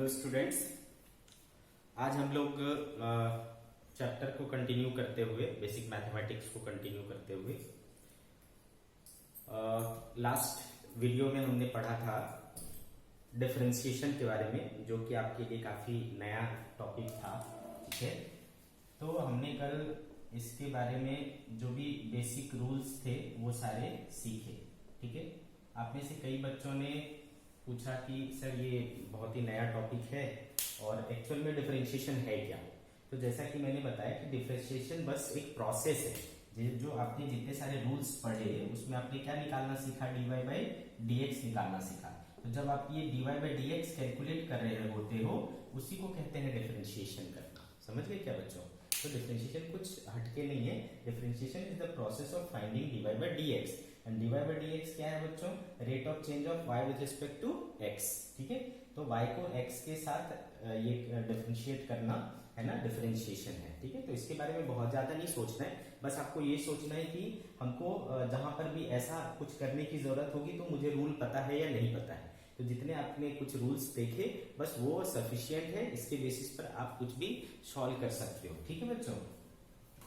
Hello students, आज हम लोग चैप्टर को कंटिन्यू करते हुए बेसिक मैथमेटिक्स को कंटिन्यू करते हुए लास्ट वीडियो में हमने पढ़ा था डिफरेंशिएशन के बारे में, जो कि आपके लिए काफी नया टॉपिक था। ठीक है, तो हमने कल इसके बारे में जो भी बेसिक रूल्स थे वो सारे सीखे। ठीक है, आप में से कई बच्चों ने पूछा कि सर ये बहुत ही नया टॉपिक है और एक्चुअल में डिफरेंशिएशन है क्या। तो जैसा कि मैंने बताया कि डिफरेंशिएशन बस एक प्रोसेस है। जो आपने जितने सारे रूल्स पढ़े उसमें आपने क्या निकालना सीखा, dy बाई dx निकालना सीखा। तो जब आप ये dy बाई dx कैलकुलेट कर रहे होते हो उसी को कहते हैं डिफरेंशिएशन करना। समझ गए क्या बच्चों? तो डिफरेंशिएशन कुछ हटके नहीं है। Differentiation is the process of finding dy by dx and dy by dx क्या है बच्चों? Rate of change of y with respect to x। ठीक है, तो y को x के साथ ये डिफरेंशिएट करना है ना, डिफरेंशिएशन है। ठीक है, तो इसके बारे में बहुत ज्यादा नहीं सोचना है, बस आपको ये सोचना है कि हमको जहां पर भी ऐसा कुछ करने की जरूरत होगी तो मुझे रूल पता है या नहीं पता है। तो जितने आपने कुछ रूल्स देखे बस वो सफिशिएंट है, इसके बेसिस पर आप कुछ भी सॉल्व कर सकते हो। ठीक है बच्चों,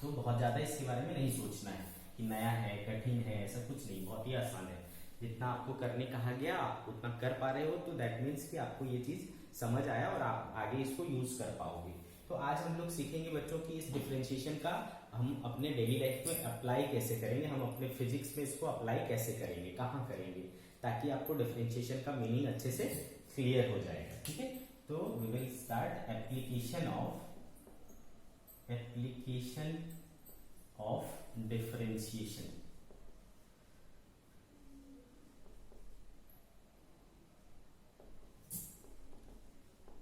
तो बहुत ज्यादा इसके बारे में नहीं सोचना है कि नया है, कठिन है, ऐसा कुछ नहीं, बहुत ही आसान है। जितना आपको करने कहा गया आप उतना कर पा रहे हो तो दैट मीन्स कि आपको ये चीज समझ आया और आप आगे इसको यूज कर पाओगे। तो आज हम लोग सीखेंगे बच्चों कि इस डिफरेंशिएशन का हम अपने डेली लाइफ में अप्लाई कैसे करेंगे, हम अपने फिजिक्स में इसको अप्लाई कैसे करेंगे, कहाँ करेंगे, ताकि आपको डिफरेंशिएशन का मीनिंग अच्छे से क्लियर हो जाएगा। ठीक है, तो we will start application of differentiation.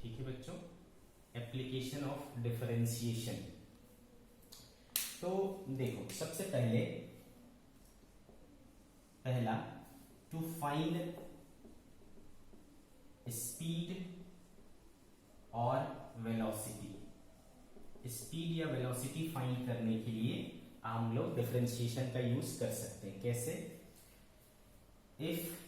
ठीक है बच्चों, एप्लीकेशन ऑफ डिफरेंशिएशन। तो देखो, सबसे पहला टू फाइंड स्पीड और वेलोसिटी। स्पीड या वेलोसिटी फाइंड करने के लिए हम लोग डिफरेंशिएशन का यूज कर सकते हैं। कैसे? इफ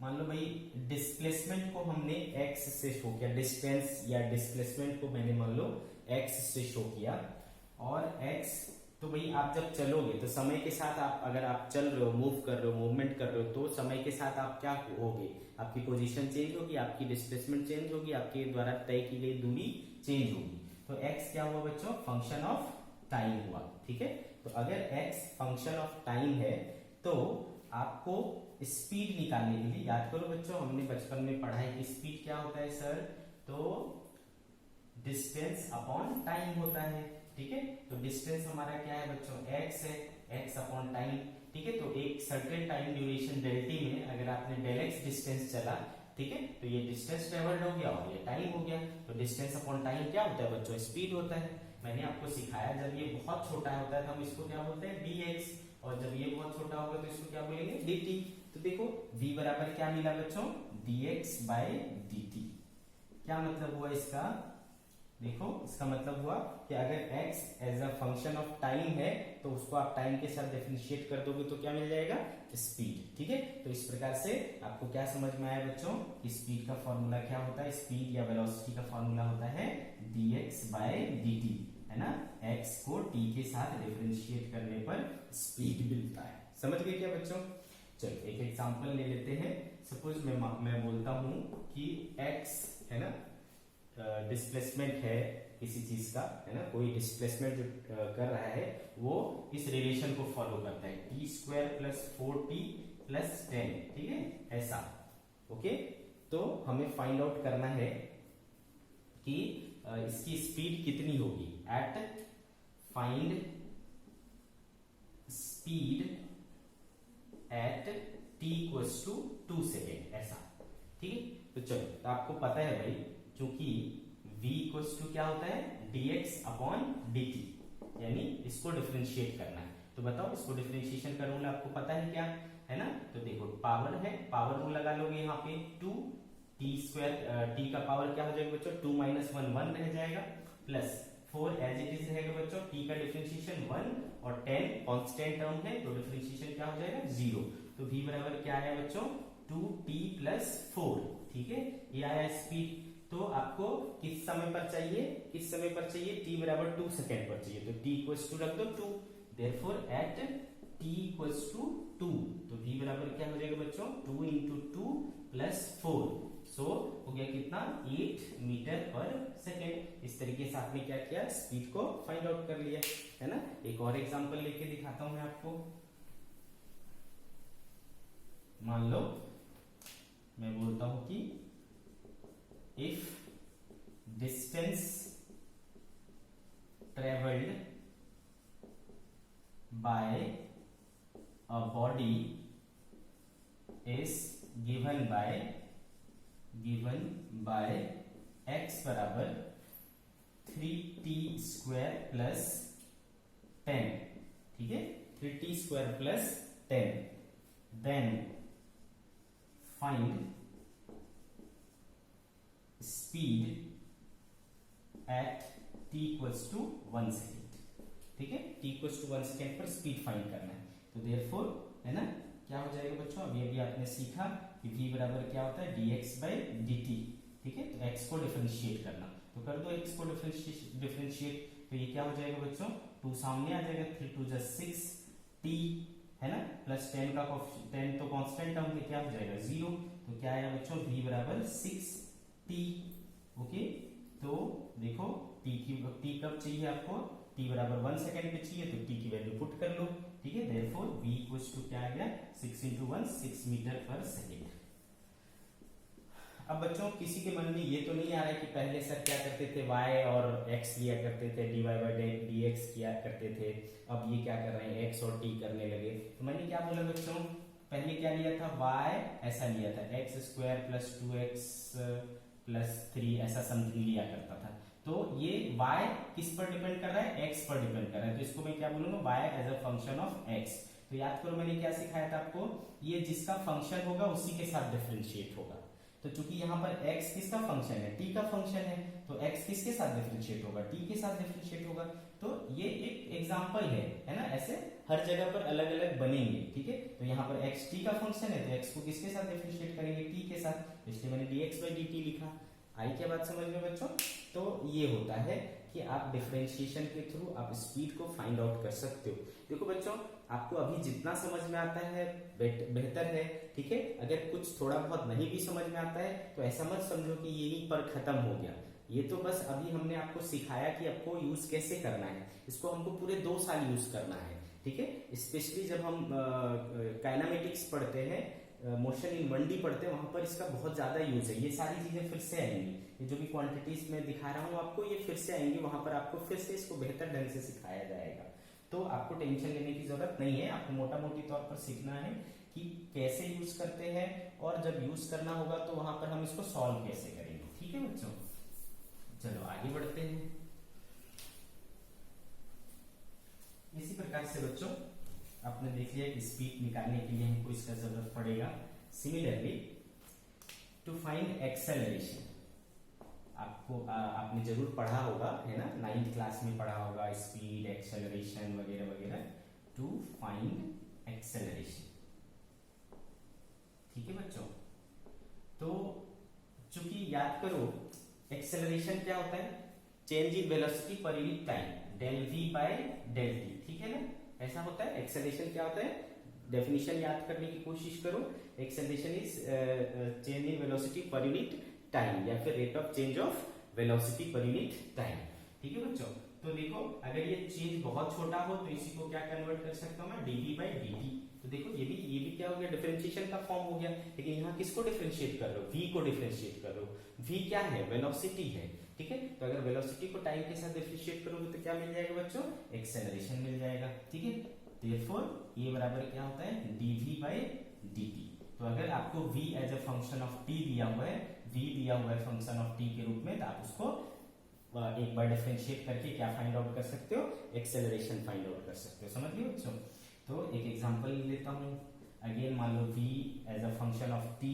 मान लो भाई डिस्प्लेसमेंट को हमने x से शो किया, डिस्टेंस या डिस्प्लेसमेंट को मैंने मान लो x से शो किया, और x तो भाई आप जब चलोगे तो समय के साथ आप अगर आप चल रहे हो, मूव कर रहे हो, मूवमेंट कर रहे हो, तो समय के साथ आप क्या होगे, आपकी पोजीशन चेंज होगी, आपकी डिस्प्लेसमेंट चेंज होगी, आपके द्वारा तय की गई दूरी चेंज होगी। तो x क्या हुआ बच्चों? फंक्शन ऑफ टाइम हुआ। ठीक है, तो अगर x फंक्शन ऑफ टाइम है तो आपको स्पीड निकालने के लिए, याद करो बच्चों हमने बचपन में पढ़ा है कि स्पीड क्या होता है सर, तो डिस्टेंस अपॉन टाइम होता है। ठीक है, तो डिस्टेंस हमारा क्या है बच्चों? x है, x अपॉन टाइम। ठीक है, तो एक certain time duration del T में अगर आपने डेल x डिस्टेंस चला, ठीक है, तो ये डिस्टेंस ट्रेवल्ड हो गया और ये टाइम हो गया। तो डिस्टेंस अपॉन टाइम क्या होता है बच्चों? स्पीड होता है। मैंने आपको सिखाया जब ये बहुत छोटा होता है तो हम इसको क्या बोलते हैं? dx, और जब ये बहुत छोटा होगा तो इसको क्या बोलेंगे? dt। तो देखो v बराबर क्या मिला बच्चों? dx by dt। क्या मतलब हुआ इसका? देखो, इसका मतलब हुआ कि अगर x as a function of time है तो उसको आप टाइम के साथ डिफरेंशिएट कर दोगे तो क्या मिल जाएगा? स्पीड। ठीक है, तो इस प्रकार से आपको क्या समझ में आया बच्चों कि स्पीड का फॉर्मूला क्या होता है? स्पीड या वेलोसिटी का फॉर्मूला होता है dx बाय dt, है ना। x को t के साथ डिफरेंशिएट करने पर स्पीड मिलता है। समझ गए क्या बच्चों? चलो एक एग्जांपल ले लेते हैं। सपोज मैं बोलता हूं कि x है ना, डिस्प्लेसमेंट है किसी चीज का, है ना, कोई डिस्प्लेसमेंट जो कर रहा है वो इस रिलेशन को फॉलो करता है, T square plus 4t plus 10। ठीक है, ऐसा। ओके, तो हमें फाइंड आउट करना है कि इसकी स्पीड कितनी होगी at find speed at t equals to 2 second, ऐसा। ठीक है, तो चलो, तो आपको पता है भाई क्योंकि v इक्वल्स टू क्या होता है? dx अपॉन dt, यानी इसको डिफरेंशिएट करना है। तो बताओ इसको डिफरेंशिएशन का रूल आपको पता है क्या, है ना। तो देखो पावर है, पावर रूल लगा लोगे यहाँ पे 2 t स्क्वायर, t का पावर क्या हो जाएगा बच्चों? 2 माइनस 1 1 रह जाएगा, प्लस 4 एज इट इज रहेगा बच्चों। t का डिफरेंशिएशन 1 और 10 कांस्टेंट टर्म है तो डिफरेंशिएशन क्या हो जाएगा? 0। तो v बराबर क्या आया बच्चों? 2t+4, ठीक है, ये आया स्पीड। तो आपको किस समय पर चाहिए, किस समय पर चाहिए, t बराबर 2 सेकेंड पर चाहिए, तो t इक्वल्स टू रख दो 2, therefore at t equals to 2, तो v बराबर क्या हो जाएगा बच्चों, 2 इंटू 2 प्लस 4, सो हो गया कितना, 8 मीटर पर सेकेंड। इस तरीके से आपने क्या किया, स्पीड को फाइंड आउट कर लिया, है ना। एक और एग्जांपल लेके दिखाता हूं मैं आपको। मान लो मैं बोलता हूं कि if distance travelled by a body is given by x बराबर 3t² प्लस 10, ठीक है, 3t² plus 10, then find speed at t equals to 1 second, ठीक है, t इक्वल्स टू 1 सेकेंड पर स्पीड फाइंड करना है। तो देयरफॉर, है ना, क्या हो जाएगा बच्चों, अभी आपने सीखा कि v बराबर क्या होता है, dx/dt, ठीक है, तो x को डिफरेंशिएट करना, तो कर दो x को डिफरेंशिएट, तो ये क्या हो जाएगा बच्चों, 2 सामने आ जाएगा, 3 2 जा 6 t, है ना, प्लस 10 का 10 तो कांस्टेंट टर्म है, क्या हो जाएगा 0, तो क्या आया बच्चों, v बराबर 6t, ओके। तो देखो t कब चाहिए आपको, t बराबर 1 सेकेंड पे चाहिए, तो t की वैल्यू पुट कर लो, ठीक है, देयरफॉर v इक्वल्स टू क्या आ गया, 6 इंटू 1 6 मीटर पर सेकेंड। अब बच्चों किसी के मन में ये तो नहीं आ रहा है कि पहले सर क्या करते थे, y और x लिया करते थे, dy/dx किया करते थे, अब ये क्या कर रहे हैं, x और t करने लगे। तो मैंने क्या बोला बच्चों, पहले क्या लिया था, y ऐसा लिया था, x² प्लस 2x प्लस 3 ऐसा समथिंग लिया करता था। तो ये y किस पर डिपेंड कर रहा है, x पर डिपेंड कर रहा है, तो इसको मैं क्या बोलूंगा, y as a function of x। तो याद करो मैंने क्या सिखाया था आपको, ये जिसका फंक्शन होगा उसी के साथ डिफरेंशिएट होगा। तो चूंकि यहाँ पर x किसका फंक्शन है, t का फंक्शन है, तो x किसके साथ डिफरेंशिएट होगा, t के साथ डिफरेंशिएट होगा। तो ये एक एग्जांपल है ना, ऐसे हर जगह पर अलग अलग बनेंगे, ठीक है। तो यहाँ पर x t का फंक्शन है, तो x को किसके साथ डिफरेंशिएट करेंगे, t के साथ, इसलिए मैंने dx/dt लिखा। आई क्या बात समझ में बच्चों। तो ये होता है कि आप डिफरेंशिएशन के थ्रू आप स्पीड को फाइंड आउट कर सकते हो। देखो बच्चों, आपको अभी जितना समझ में आता है बेहतर है, ठीक है। अगर कुछ थोड़ा बहुत नहीं भी समझ में आता है तो ऐसा मत समझो कि यहीं पर खत्म हो गया। ये तो बस अभी हमने आपको सिखाया कि आपको यूज कैसे करना है, इसको हमको पूरे 2 साल यूज करना है, ठीक है। स्पेशली जब हम काइनेमेटिक्स पढ़ते हैं, मोशन इन 1D पढ़ते हैं, वहां पर इसका बहुत ज्यादा यूज है। ये सारी चीजें फिर से आएंगी, ये जो भी क्वांटिटीज मैं दिखा रहा हूँ आपको, ये फिर से आएंगी, वहां पर आपको फिर से इसको बेहतर ढंग से सिखाया जाएगा। तो आपको टेंशन लेने की जरूरत नहीं है, आपको मोटा मोटी तौर पर सीखना है कि कैसे यूज करते हैं, और जब यूज करना होगा तो वहां पर हम इसको सॉल्व कैसे करेंगे, ठीक है बच्चों। चलो आगे बढ़ते हैं। इसी प्रकार से बच्चों आपने देख लिया कि स्पीड निकालने के लिए हमको इसका जरूरत पड़ेगा। सिमिलरली टू फाइंड एक्सेलरेशन, आपको आपने जरूर पढ़ा होगा, है ना, 9th क्लास में पढ़ा होगा, स्पीड, एक्सेलरेशन वगैरह वगैरह। टू फाइंड एक्सेलरेशन, ठीक है बच्चों। तो चूंकि याद करो एक्सेलरेशन क्या होता है, change in velocity per unit time, del v/del t, ठीक है ना, ऐसा होता है। एक्सेलरेशन क्या होता है, डेफिनेशन याद करने की कोशिश करो। Acceleration is change in velocity per unit time, या फिर rate of change of velocity per unit time, ठीक है बच्चों। तो देखो अगर ये चेंज बहुत छोटा हो तो इसी को क्या कन्वर्ट कर सकता हूं मैं, dv/dt। तो देखो ये भी क्या हो गया, डिफरेंशिएशन का फॉर्म हो गया। लेकिन यहाँ किसको डिफरेंशिएट कर रहे हो, v को डिफरेंशिएट कर रहे हो। v क्या है, वेलोसिटी है, ठीक है। तो अगर वेलोसिटी को टाइम के साथ डिफरेंशिएट करोगे तो क्या मिल जाएगा बच्चों, एक्सेलरेशन मिल जाएगा, ठीक है। देयरफॉर ये बराबर क्या होता है, dv/dt। तो अगर आपको v as a function of t दिया हुआ है, v दिया हुआ है फंक्शन ऑफ t के रूप में, तो आप उसको एक बार डिफरेंशिएट करके क्या फाइंड आउट कर सकते हो, एक्सेलरेशन फाइंड आउट कर सकते हो। समझ गए बच्चों। तो एक एग्जांपल लेता हूं। अगेन मान लो v as a function of t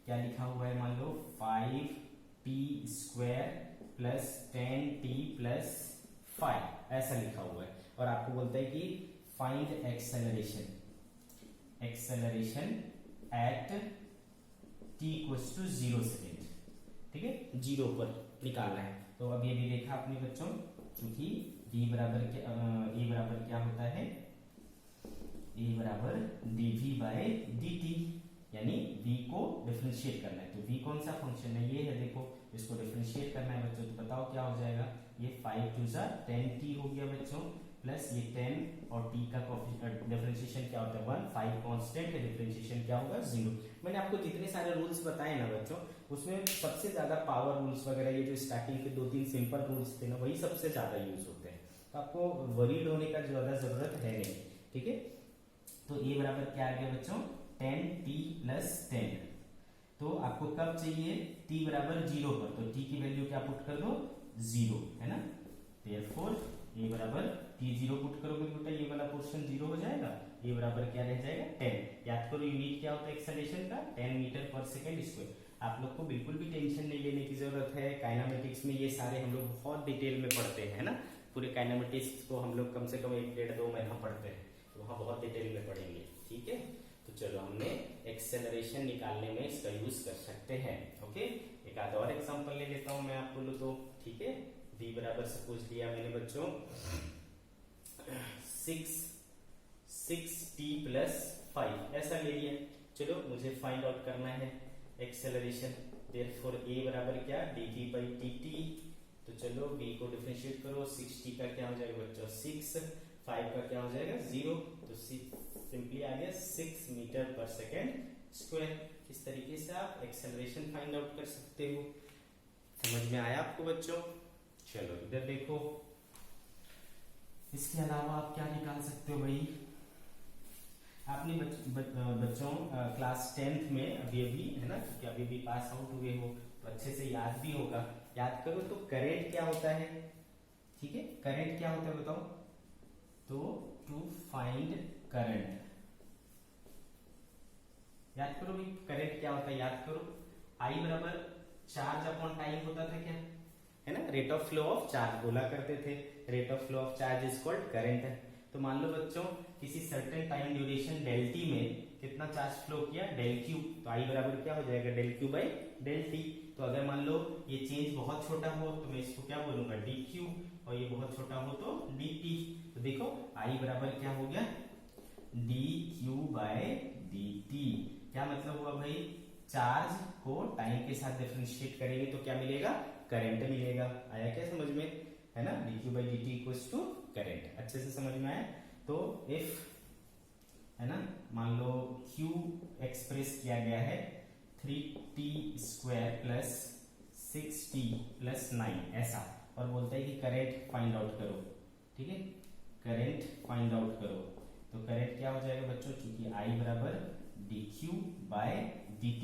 क्या लिखा हुआ है, मान लो 5t² प्लस 10t प्लस 5 ऐसा लिखा हुआ है, और आपको बोलता है कि find acceleration at t equals to 0 second, ठीक है, 0 पर निकालना है। तो अब ये भी देखा आपने बच्चों, क्योंकि v बराबर a बराबर क्या होता है, a बराबर dv बाय dt, यानी v को डिफरेंशिएट करना है। तो v कौन सा फंक्शन है, ये है, देखो इसको डिफरेंशिएट करना है बच्चों। तो बताओ क्या हो जाएगा, ये 5 टू 10t हो गया बच्चों, प्लस ये 10 और t का डिफरेंशिएशन क्या होता है 1, 5 कांस्टेंट है, डिफरेंशिएशन क्या होगा 0। मैंने आपको जितने सारे रूल्स बताए ना बच्चों, उसमें सबसे ज्यादा पावर रूल्स वगैरह, ये जो स्टार्टिंग के 2-3 सिंपल रूल्स थे ना, वही सबसे ज्यादा यूज होते हैं। तो आपको वरीड होने का ज्यादा जरूरत है नहीं, ठीक है। तो a बराबर क्या आ गया बच्चों, 10t प्लस 10। तो आपको कब चाहिए, t बराबर 0 पर, तो t की वैल्यू क्या पुट कर दो, 0, है ना। देयरफॉर a बराबर t 0 पुट करोगे बेटा, ये वाला पोर्शन 0 हो जाएगा, a बराबर क्या रह जाएगा 10। याद करो यूनिट क्या होता है एक्सेलरेशन का, 10 मीटर पर सेकेंड स्क्वायर। आप लोग को बिल्कुल भी टेंशन नहीं लेने की जरूरत है, काइनेमेटिक्स में ये सारे हम लोग बहुत डिटेल में पढ़ते हैं, है ना। पूरे काइनेमेटिक्स को हम लोग कम से कम 1-1.5-2 महीना पढ़ते हैं, तो वहाँ बहुत डिटेल में पढ़ेंगे, ठीक है। तो चलो हमने एक्सेलरेशन निकालने में इसका यूज कर सकते हैं, ओके। एक आधा और एग्जांपल ले लेता हूं मैं आप बोलो तो, ठीक है। v बराबर सपोज लिया मैंने बच्चों 6t प्लस 5, ऐसा ले लिया। चलो मुझे फाइंड आउट करना है एक्सेलरेशन, देयरफॉर a बराबर क्या, dv बाई dt। तो चलो v को डिफरेंशिएट करो, 6t का क्या हो जाएगा बच्चों 6, 5 का क्या हो जाएगा 0, तो सिंपली आ गया 6 मीटर पर सेकेंड स्क्वायर। इस तरीके से आप एक्सेलरेशन फाइंड आउट कर सकते हो। समझ में आया आपको बच्चों। चलो इधर देखो, इसके अलावा आप क्या निकाल सकते हो भाई, आपने बच्चों क्लास 10th में अभी है ना, क्योंकि अभी भी पास आउट हुए हो तो अच्छे से याद भी होगा। याद करो तो करेंट क्या होता है, ठीक है, करेंट क्या होता है बताओ। तो टू फाइंड करंट, याद करो भाई करंट क्या होता है, याद करो I बराबर चार्ज अपॉन टाइम होता था क्या, है ना, rate of flow of charge बोला करते थे, rate of flow of charge is called current. तो मान लो बच्चों किसी certain time duration del T में कितना चार्ज फ्लो किया, डेल क्यू, तो I बराबर क्या हो जाएगा del Q by del T. तो अगर मान लो ये चेंज बहुत छोटा हो तो मैं इसको क्या बोलूंगा डी क्यू, और ये बहुत छोटा हो तो डी टी। तो देखो I बराबर क्या हो गया D Q by D T. क्या मतलब हुआ भाई, चार्ज को टाइम के साथ डिफरेंशिएट करेंगे तो क्या मिलेगा, करंट मिलेगा। आया क्या समझ में, है ना, D Q by D T equals to current. अच्छे से समझ में आया। तो इफ, है ना, मान लो Q एक्सप्रेस किया गया है 3t square plus 6t plus 9 ऐसा, और बोलता है कि करंट फाइंड आउट करो, ठीक है, करंट फाइंड आउट करो। तो करंट क्या हो जाएगा बच्चों, चूंकि I बराबर dq बाय dt,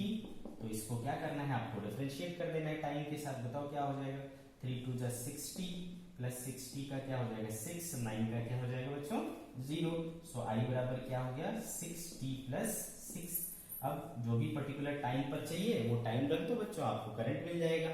तो इसको क्या करना है आपको डिफरेंशिएट कर देना है टाइम के साथ। बताओ क्या हो जाएगा, 3 टू 60 प्लस 60 का क्या हो जाएगा 6, 9 का क्या हो जाएगा बच्चों 0। सो I बराबर क्या हो गया 6t प्लस 6। अब जो भी पर्टिकुलर टाइम पर चाहिए वो टाइम रख दो बच्चों, आपको करंट मिल जाएगा,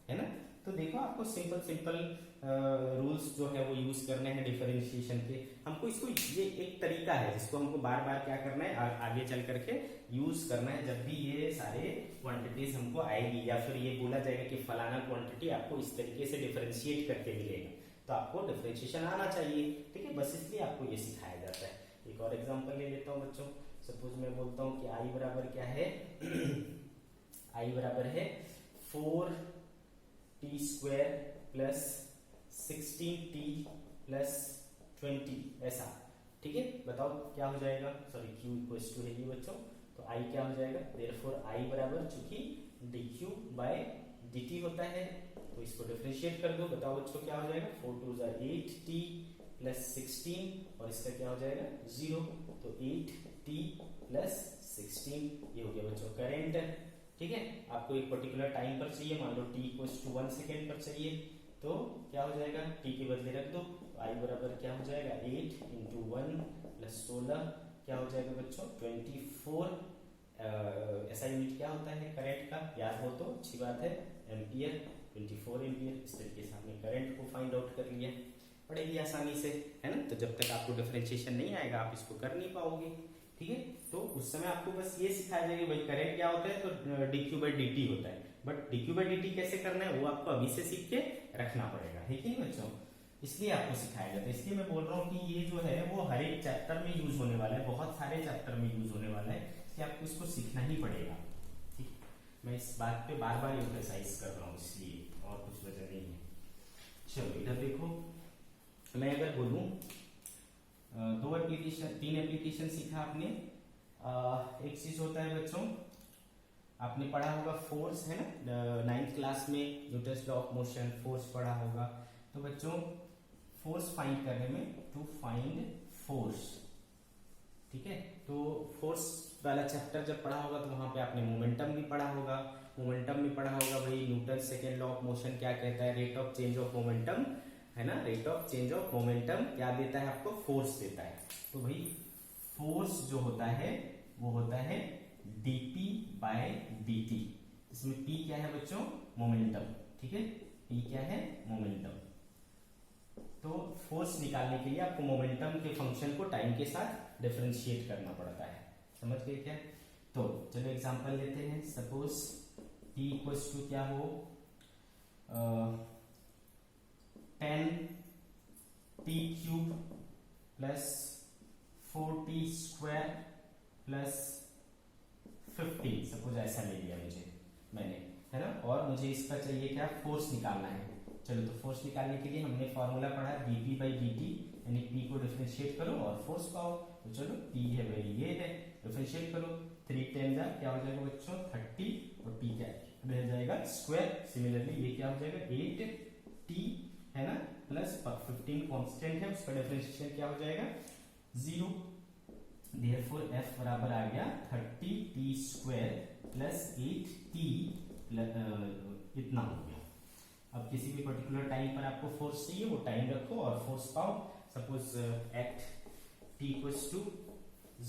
है ना। तो देखो आपको सिंपल सिंपल रूल्स जो है वो यूज करने हैं डिफरेंशिएशन के। हमको इसको, ये एक तरीका है जिसको हमको बार बार क्या करना है, आगे चल करके यूज करना है। जब भी ये सारे क्वांटिटीज हमको आएगी या फिर ये बोला जाएगा कि फलाना क्वांटिटी आपको इस तरीके से डिफरेंशिएट करके मिलेगा, तो आपको डिफरेंशिएशन आना चाहिए, ठीक है, बस इसलिए आपको ये सिखाया जाता है। एक और एग्जांपल ले लेता हूँ बच्चों। सपोज मैं बोलता हूँ कि I बराबर क्या है I बराबर है 4t square plus 16t plus 20 ऐसा, ठीक है। बताओ क्या हो जाएगा, सॉरी Q इक्वल्स टू है ये बच्चों, तो I क्या हो जाएगा, देयरफॉर I बराबर चूंकि dq बाय dt होता है तो इसको डिफरेंशिएट कर दो। बताओ बच्चों क्या हो जाएगा, 4 टू 8t प्लस 16 और इसका क्या हो जाएगा 0, तो 8t प्लस 16 ये हो गया बच्चों करंट, ठीक है। आपको एक पर्टिकुलर टाइम पर चाहिए, मान लो t इक्वल्स टू 1 सेकेंड पर चाहिए, तो क्या हो जाएगा t के बदले रख दो, I बराबर क्या हो जाएगा 8 इंटू 1 प्लस 16 क्या हो जाएगा बच्चों 24। ऐसा यूनिट क्या होता है करंट का, याद हो तो अच्छी बात है, एम्पियर, 24 एम्पियर। इस तरीके से हमने करंट को फाइंड आउट कर लिया, बड़े ही आसानी से, है ना। तो जब तक आपको डिफरेंशिएशन नहीं आएगा आप इसको कर नहीं पाओगे, ठीक है। तो उस समय आपको बस ये सिखाया जाएगा भाई करंट क्या होता है, तो dq बाई dt होता है, बट dq बाई dt कैसे करना है वो आपको अभी से सीख के रखना पड़ेगा, है कि नहीं बच्चों। इसलिए आपको सिखाया जाता है, इसलिए मैं बोल रहा हूँ कि ये जो है वो हर एक चैप्टर में यूज होने वाला है, बहुत सारे चैप्टर में यूज होने वाला है, इसलिए आपको इसको सीखना ही पड़ेगा। ठीक, मैं इस बात पे बार बार एम्फसाइज कर रहा हूँ, इसलिए और कुछ वजह नहीं है। चलो इधर देखो, मैं अगर बोलूं तीन एप्लीकेशन सीखा आपने। एक चीज होता है बच्चों, आपने पढ़ा होगा फोर्स, है ना, 9th क्लास में Newton's law of motion, force पढ़ा होगा। तो बच्चों फोर्स फाइंड करने में, टू फाइंड फोर्स, ठीक है, तो फोर्स वाला चैप्टर जब पढ़ा होगा तो वहां पे आपने मोमेंटम भी पढ़ा होगा। मोमेंटम में पढ़ा होगा भाई Newton second law of motion क्या कहता है, rate of change of momentum, है ना, rate of change of momentum क्या देता है आपको, फोर्स देता है। तो भाई फोर्स जो होता है वो होता है dp बाय dt, इसमें p क्या है बच्चों, मोमेंटम, ठीक है, p क्या है, मोमेंटम। तो फोर्स निकालने के लिए आपको मोमेंटम के फंक्शन को टाइम के साथ डिफरेंशिएट करना पड़ता है, समझ गए क्या। तो चलो एग्जांपल लेते हैं, सपोज p इक्वल्स टू क्या हो, 10t cube plus 4t square plus 15, suppose ऐसा ले लिया मैंने, है ना, और मुझे इसका चाहिए क्या, फोर्स निकालना है। चलो तो फोर्स निकालने के लिए हमने फॉर्मूला पढ़ा dp बाई dt, यानी p को डिफरेंशिएट करो और फोर्स पाओ। तो चलो p है भाई ये है, डिफरेंशिएट करो, 3 10 जा क्या हो जाएगा बच्चों 30, और t क्या रह जाएगा स्क्वायर। सिमिलरली ये क्या हो जाएगा 8t, है ना, प्लस 15 कांस्टेंट है, उसका डिफरेंशिएशन क्या हो जाएगा 0। Therefore f बराबर आ गया 30t स्क्वायर प्लस 8t, इतना हो गया। अब किसी भी पर्टिकुलर टाइम पर आपको फोर्स चाहिए, वो टाइम रखो और फोर्स पाओ। Suppose at t equals to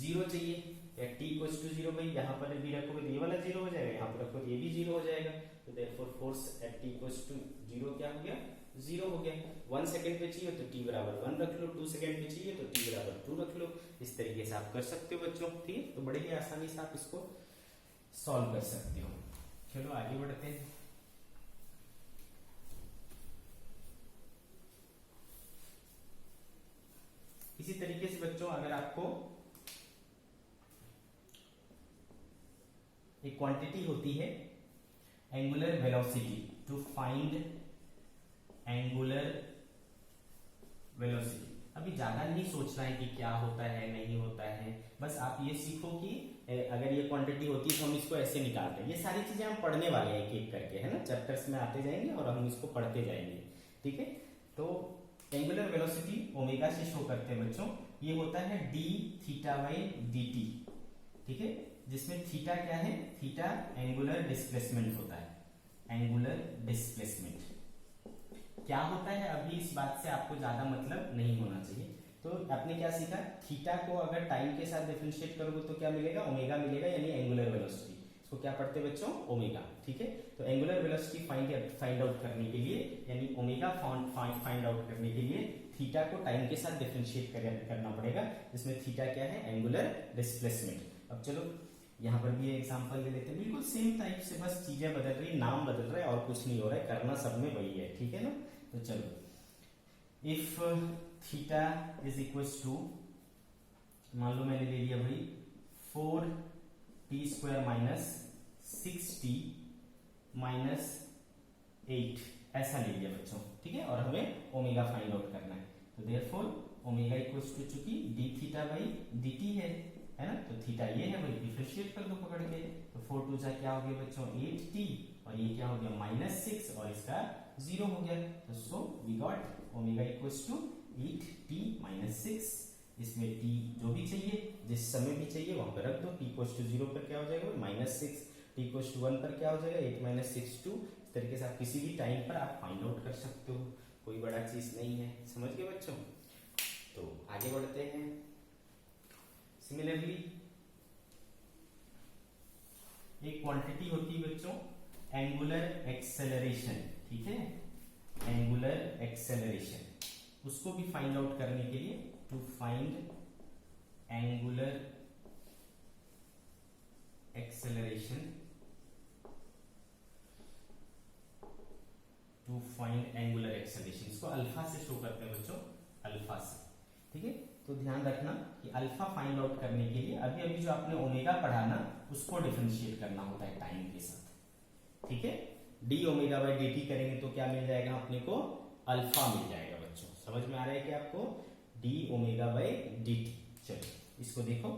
0 चाहिए, एट t इक्वल्स टू 0, भाई यहाँ पर भी रखोगे तो ये वाला 0 हो जाएगा, यहाँ पर रखो ये भी 0 हो जाएगा। तो therefore force at t equals to 0 क्या हो गया, 0 हो गया। 1 सेकेंड पे चाहिए तो t बराबर 1 रख लो, 2 सेकेंड पे चाहिए तो t बराबर 2 रख लो। इस तरीके से आप कर सकते हो बच्चों, ठीक है, तो बड़े ही आसानी से आप इसको सॉल्व कर सकते हो। चलो आगे बढ़ते हैं। इसी तरीके से बच्चों अगर आपको एक क्वांटिटी होती है angular velocity, to find angular velocity, अभी ज्यादा नहीं सोचना है कि क्या होता है नहीं होता है, बस आप ये सीखो कि अगर ये क्वांटिटी होती है तो हम इसको ऐसे निकालते हैं। ये सारी चीजें हम पढ़ने वाले हैं एक एक करके, है ना, चैप्टर्स में आते जाएंगे और हम इसको पढ़ते जाएंगे, ठीक है। तो एंगुलर वेलोसिटी ओमेगा से शो करते हैं बच्चों, ये होता है d थीटा बाई dt, ठीक है, जिसमें थीटा क्या है, थीटा एंगुलर डिस्प्लेसमेंट होता है। एंगुलर डिस्प्लेसमेंट क्या होता है, अभी इस बात से आपको ज्यादा मतलब नहीं होना चाहिए। तो आपने क्या सीखा, थीटा को अगर टाइम के साथ डिफरेंशिएट करोगे तो क्या मिलेगा, ओमेगा मिलेगा, यानी एंगुलर वेलोसिटी। इसको क्या पढ़ते हैं बच्चों, ओमेगा, ठीक है। तो एंगुलर वेलोसिटी फाइंड आउट करने के लिए, यानी ओमेगा फाइंड आउट करने के लिए थीटा को टाइम के साथ डिफरेंशिएट करना पड़ेगा, जिसमें थीटा क्या है, एंगुलर डिस्प्लेसमेंट। अब चलो यहाँ पर भी एग्जांपल ले लेते हैं, बिल्कुल सेम टाइप से, बस चीजें बदल रही, नाम बदल रहा है और कुछ नहीं हो रहा है, करना सब में वही है, ठीक है ना। तो चलो if theta is equals to, मान लो मैंने ले लिया भाई 4t square minus 6t minus 8, ऐसा ले लिया बच्चों, ठीक है, और हमें ओमेगा फाइंड आउट करना है। तो देयरफॉर ओमेगा इक्वल्स टू, चूंकि d थीटा बाई dt है ना, तो थीटा ये है भाई, डिफरेंशिएट कर दो पकड़ के। तो 4 2 जा क्या हो गया बच्चों 8t, और ये क्या हो गया माइनस 6, और इसका 0 हो गया। तो so we got omega equals to 8t minus 6। इसमें t जो भी चाहिए, जिस समय भी चाहिए वहां पर रख दो। t इक्वल्स टू 0 पर क्या हो जाएगा माइनस 6, t इक्वल्स टू 1 पर क्या हो जाएगा 8 माइनस 6 2। इस तरीके से आप किसी भी टाइम पर आप फाइंड आउट कर सकते हो, कोई बड़ा चीज नहीं है, समझ गए बच्चों। तो आगे बढ़ते हैं। सिमिलरली एक क्वांटिटी होती है बच्चों एंगुलर एक्सेलरेशन, ठीक है, एंगुलर एक्सेलरेशन, उसको भी फाइंड आउट करने के लिए, to find angular acceleration to find angular acceleration, इसको अल्फा से शो करते हैं बच्चों, अल्फा से, ठीक है। तो ध्यान रखना कि अल्फा फाइंड आउट करने के लिए अभी अभी जो आपने ओमेगा पढ़ा ना, उसको डिफरेंशिएट करना होता है टाइम के साथ, ठीक है। D omega by D T करेंगे तो क्या मिल जाएगा अपने को, अल्फा मिल जाएगा बच्चों। समझ में आ रहा है कि आपको, D omega by D T. चलो इसको देखो,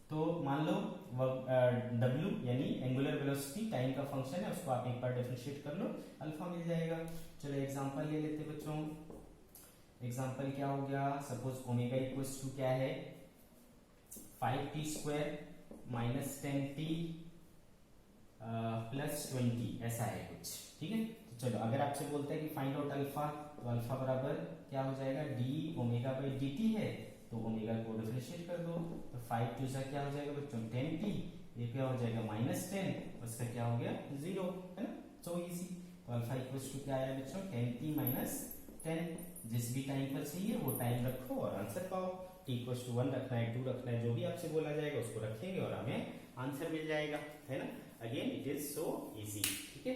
तो मान लो W यानी एंगुलर वेलोसिटी टाइम का फंक्शन है, उसको आप एक बार डिफरेंशिएट कर लो, अल्फा मिल जाएगा। चलो एग्जांपल ले लेते बच्चों। एग्जांपल क्या हो गया, सपोज ओमेगा इक्वल्स टू क्या है, 5t square minus 10t plus 20, ऐसा है कुछ, ठीक है। तो चलो अगर आपसे बोलता है कि फाइंड आउट अल्फा, तो अल्फा बराबर क्या हो जाएगा, D omega by D T है, तो ओमेगा को डिफरेंशिएट कर दो, तो 5 टू सा क्या हो जाएगा बच्चों 10t, ये क्या हो जाएगा -10, उसका क्या हो गया 0, है ना, सो इजी। तो अल्फा इक्वल्स टू क्या आया बच्चों, 10t माइनस 10, जिस भी टाइम पर चाहिए वो टाइम रखो और आंसर पाओ। t इक्वल्स टू 1 रखना है, 2 रखना है, जो भी आपसे बोला जाएगा उसको रखेंगे और हमें आंसर मिल जाएगा, है ना। Again it is so easy, ठीक है।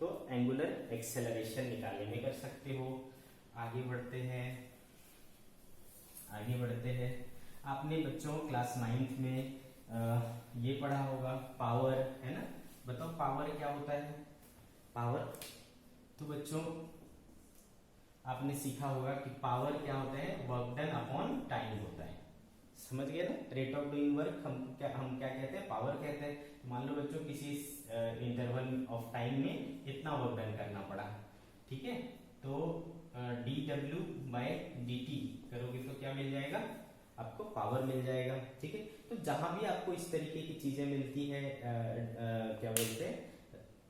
तो एंगुलर एक्सेलरेशन निकालने में कर सकते हो। आगे बढ़ते हैं, आगे बढ़ते हैं। आपने बच्चों क्लास 9th में ये पढ़ा होगा पावर, है ना। बताओ पावर क्या होता है, पावर। तो बच्चों आपने सीखा होगा कि पावर क्या होता है, वर्क डन अपॉन टाइम होता है, समझ गए ना। रेट ऑफ डूइंग वर्क हम क्या कहते हैं, पावर कहते हैं। तो मान लो बच्चों किसी इंटरवल ऑफ टाइम में इतना वर्क डन करना पड़ा, ठीक है। तो D W by D T करोगे तो क्या मिल जाएगा आपको, पावर मिल जाएगा, ठीक है। तो जहां भी आपको इस तरीके की चीजें मिलती है, क्या बोलते हैं,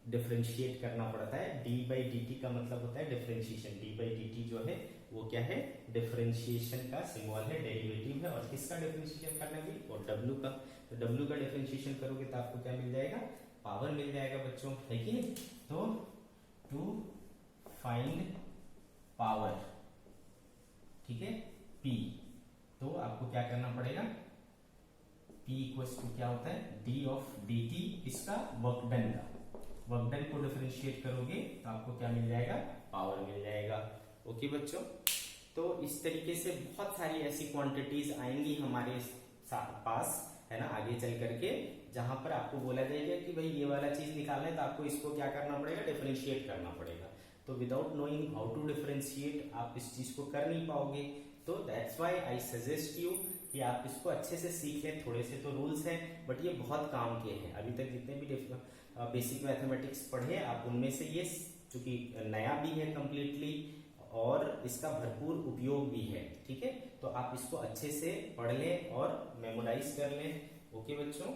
डिफरेंशिएट करना पड़ता है। डी बाई डी टी का मतलब होता है differentiation, D by D T जो है वो क्या है, डिफरेंशिएशन का सिंबल है, डेरिवेटिव है। और किसका डिफरेंशिएशन करना है, और डब्ल्यू का। तो डब्ल्यू का डिफरेंशिएशन करोगे तो आपको क्या मिल जाएगा, पावर मिल जाएगा बच्चों, है कि नहीं। तो टू फाइंड पावर, ठीक है, P, तो आपको क्या करना पड़ेगा, P इक्वल्स टू क्या होता है, डी ऑफ डी टी, इसका वर्क डन का, वर्क डन को डिफरेंशिएट करोगे तो आपको क्या मिल जाएगा, पावर मिल जाएगा। ओके बच्चों, तो इस तरीके से बहुत सारी ऐसी क्वांटिटीज आएंगी हमारे पास, है ना, आगे चल करके, जहां पर आपको बोला जाएगा कि भाई ये वाला चीज निकालना है तो आपको इसको क्या करना पड़ेगा, डिफरेंशिएट करना पड़ेगा। तो without knowing how to differentiate आप इस चीज को कर नहीं पाओगे। तो that's why I suggest you कि आप इसको अच्छे से सीख लें। थोड़े से तो रूल्स हैं बट ये बहुत काम के हैं। अभी तक जितने भी बेसिक मैथमेटिक्स पढ़े आप, उनमें से ये चूंकि नया भी है कंप्लीटली और इसका भरपूर उपयोग भी है, ठीक है। तो आप इसको अच्छे से पढ़ लें और मेमोराइज कर लें। ओके बच्चों,